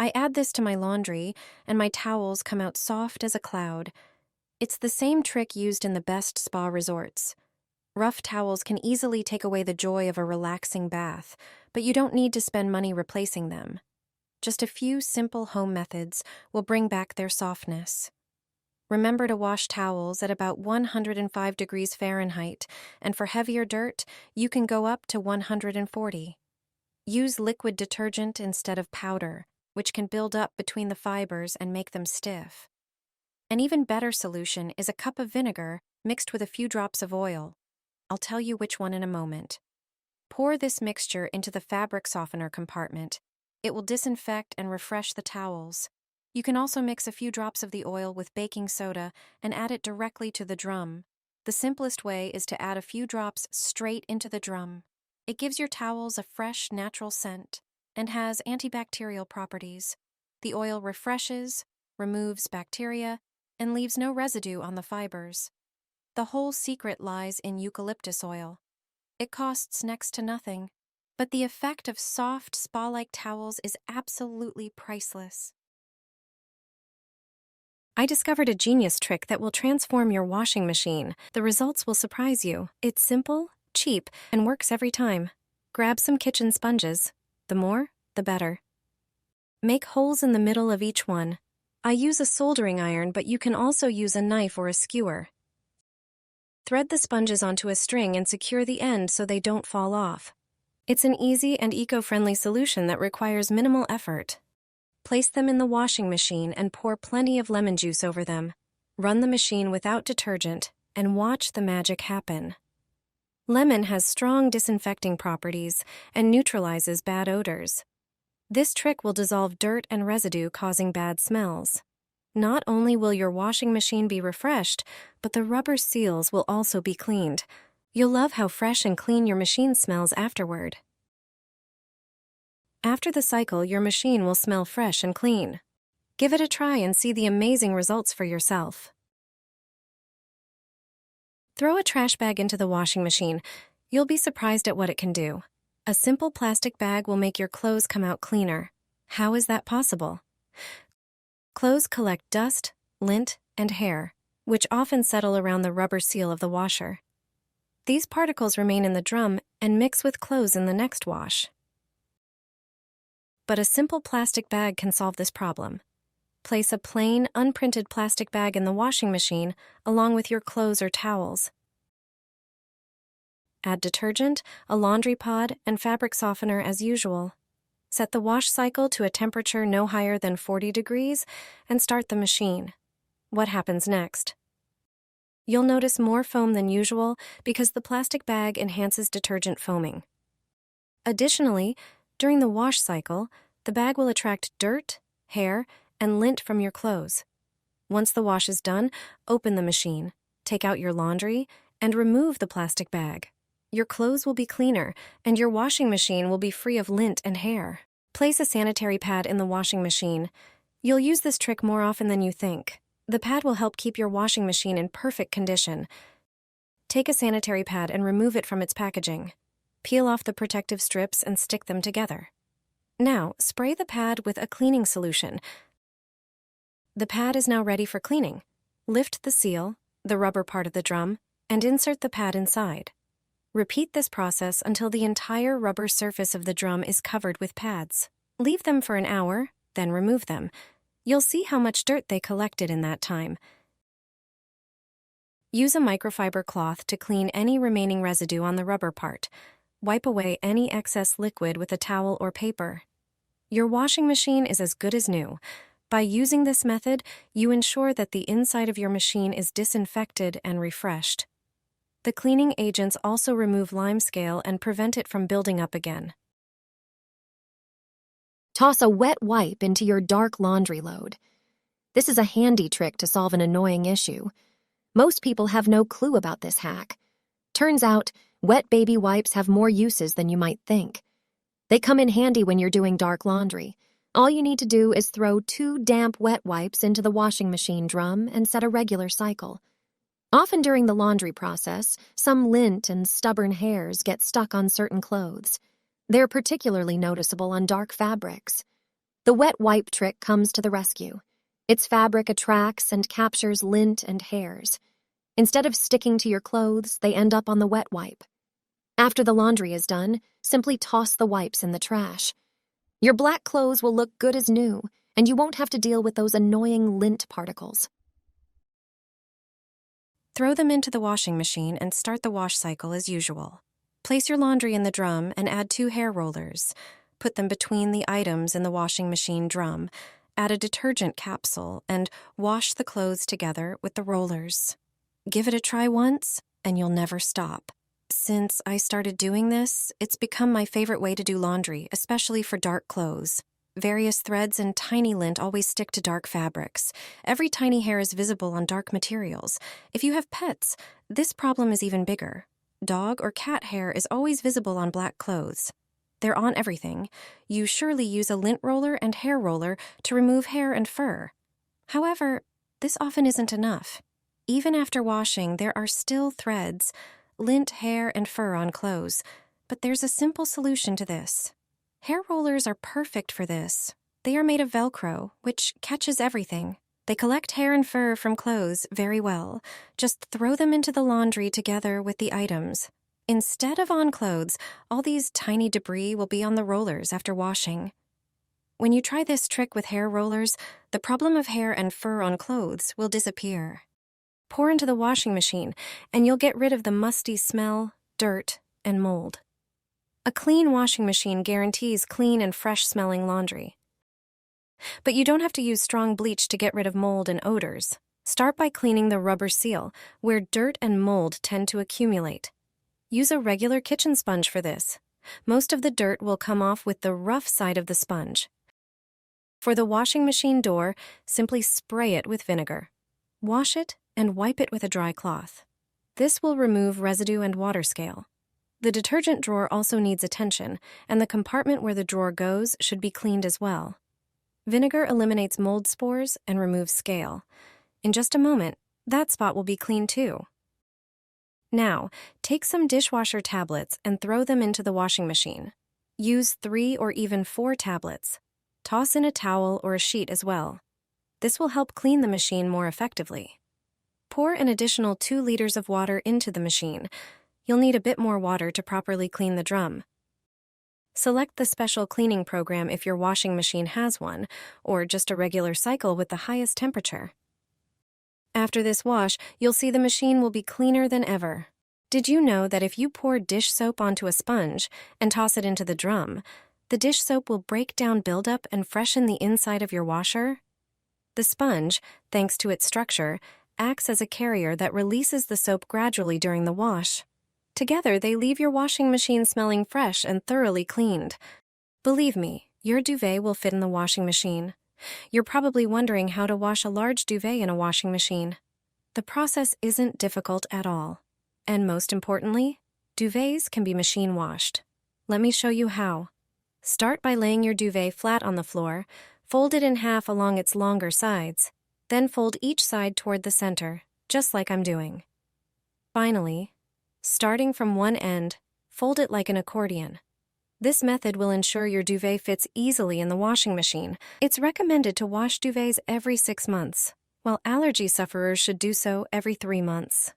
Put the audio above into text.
I add this to my laundry, and my towels come out soft as a cloud. It's the same trick used in the best spa resorts. Rough towels can easily take away the joy of a relaxing bath, but you don't need to spend money replacing them. Just a few simple home methods will bring back their softness. Remember to wash towels at about 105 degrees Fahrenheit, and for heavier dirt, you can go up to 140. Use liquid detergent instead of powder, which can build up between the fibers and make them stiff. An even better solution is a cup of vinegar mixed with a few drops of oil. I'll tell you which one in a moment. Pour this mixture into the fabric softener compartment. It will disinfect and refresh the towels. You can also mix a few drops of the oil with baking soda and add it directly to the drum. The simplest way is to add a few drops straight into the drum. It gives your towels a fresh, natural scent and has antibacterial properties. The oil refreshes, removes bacteria, and leaves no residue on the fibers. The whole secret lies in eucalyptus oil. It costs next to nothing, but the effect of soft, spa-like towels is absolutely priceless. I discovered a genius trick that will transform your washing machine. The results will surprise you. It's simple, cheap, and works every time. Grab some kitchen sponges. The more, the better. Make holes in the middle of each one. I use a soldering iron, but you can also use a knife or a skewer. Thread the sponges onto a string and secure the end so they don't fall off. It's an easy and eco-friendly solution that requires minimal effort. Place them in the washing machine and pour plenty of lemon juice over them. Run the machine without detergent and watch the magic happen. Lemon has strong disinfecting properties and neutralizes bad odors. This trick will dissolve dirt and residue causing bad smells. Not only will your washing machine be refreshed, but the rubber seals will also be cleaned. You'll love how fresh and clean your machine smells afterward. After the cycle, your machine will smell fresh and clean. Give it a try and see the amazing results for yourself. Throw a trash bag into the washing machine. You'll be surprised at what it can do. A simple plastic bag will make your clothes come out cleaner. How is that possible? Clothes collect dust, lint, and hair, which often settle around the rubber seal of the washer. These particles remain in the drum and mix with clothes in the next wash. But a simple plastic bag can solve this problem. Place a plain, unprinted plastic bag in the washing machine along with your clothes or towels. Add detergent, a laundry pod, and fabric softener as usual. Set the wash cycle to a temperature no higher than 40 degrees and start the machine. What happens next? You'll notice more foam than usual because the plastic bag enhances detergent foaming. Additionally, during the wash cycle, the bag will attract dirt, hair, and lint from your clothes. Once the wash is done, open the machine, take out your laundry, and remove the plastic bag. Your clothes will be cleaner, and your washing machine will be free of lint and hair. Place a sanitary pad in the washing machine. You'll use this trick more often than you think. The pad will help keep your washing machine in perfect condition. Take a sanitary pad and remove it from its packaging. Peel off the protective strips and stick them together. Now, spray the pad with a cleaning solution. The pad is now ready for cleaning. Lift the seal, the rubber part of the drum, and insert the pad inside. Repeat this process until the entire rubber surface of the drum is covered with pads. Leave them for an hour, then remove them. You'll see how much dirt they collected in that time. Use a microfiber cloth to clean any remaining residue on the rubber part. Wipe away any excess liquid with a towel or paper. Your washing machine is as good as new. By using this method, you ensure that the inside of your machine is disinfected and refreshed. The cleaning agents also remove limescale and prevent it from building up again. Toss a wet wipe into your dark laundry load. This is a handy trick to solve an annoying issue. Most people have no clue about this hack. Turns out, wet baby wipes have more uses than you might think. They come in handy when you're doing dark laundry. All you need to do is throw 2 damp wet wipes into the washing machine drum and set a regular cycle. Often during the laundry process, some lint and stubborn hairs get stuck on certain clothes. They're particularly noticeable on dark fabrics. The wet wipe trick comes to the rescue. Its fabric attracts and captures lint and hairs. Instead of sticking to your clothes, they end up on the wet wipe. After the laundry is done, simply toss the wipes in the trash. Your black clothes will look good as new, and you won't have to deal with those annoying lint particles. Throw them into the washing machine and start the wash cycle as usual. Place your laundry in the drum and add 2 hair rollers. Put them between the items in the washing machine drum. Add a detergent capsule and wash the clothes together with the rollers. Give it a try once, and you'll never stop. Since I started doing this, it's become my favorite way to do laundry, especially for dark clothes. Various threads and tiny lint always stick to dark fabrics. Every tiny hair is visible on dark materials. If you have pets, this problem is even bigger. Dog or cat hair is always visible on black clothes. They're on everything. You surely use a lint roller and hair roller to remove hair and fur. However, this often isn't enough. Even after washing, there are still threads, lint, hair, and fur on clothes. But there's a simple solution to this. Hair rollers are perfect for this. They are made of Velcro, which catches everything. They collect hair and fur from clothes very well. Just throw them into the laundry together with the items. Instead of on clothes, all these tiny debris will be on the rollers after washing. When you try this trick with hair rollers, the problem of hair and fur on clothes will disappear. Pour into the washing machine, and you'll get rid of the musty smell, dirt, and mold. A clean washing machine guarantees clean and fresh-smelling laundry. But you don't have to use strong bleach to get rid of mold and odors. Start by cleaning the rubber seal, where dirt and mold tend to accumulate. Use a regular kitchen sponge for this. Most of the dirt will come off with the rough side of the sponge. For the washing machine door, simply spray it with vinegar. Wash it and wipe it with a dry cloth. This will remove residue and water scale. The detergent drawer also needs attention, and the compartment where the drawer goes should be cleaned as well. Vinegar eliminates mold spores and removes scale. In just a moment, that spot will be clean too. Now, take some dishwasher tablets and throw them into the washing machine. Use 3 or even 4 tablets. Toss in a towel or a sheet as well. This will help clean the machine more effectively. Pour an additional 2 liters of water into the machine. You'll need a bit more water to properly clean the drum. Select the special cleaning program if your washing machine has one, or just a regular cycle with the highest temperature. After this wash, you'll see the machine will be cleaner than ever. Did you know that if you pour dish soap onto a sponge and toss it into the drum, the dish soap will break down buildup and freshen the inside of your washer? The sponge, thanks to its structure, acts as a carrier that releases the soap gradually during the wash. Together, they leave your washing machine smelling fresh and thoroughly cleaned. Believe me, your duvet will fit in the washing machine. You're probably wondering how to wash a large duvet in a washing machine. The process isn't difficult at all. And most importantly, duvets can be machine washed. Let me show you how. Start by laying your duvet flat on the floor, fold it in half along its longer sides, then fold each side toward the center, just like I'm doing. Finally, starting from one end, fold it like an accordion. This method will ensure your duvet fits easily in the washing machine. It's recommended to wash duvets every 6 months, while allergy sufferers should do so every 3 months.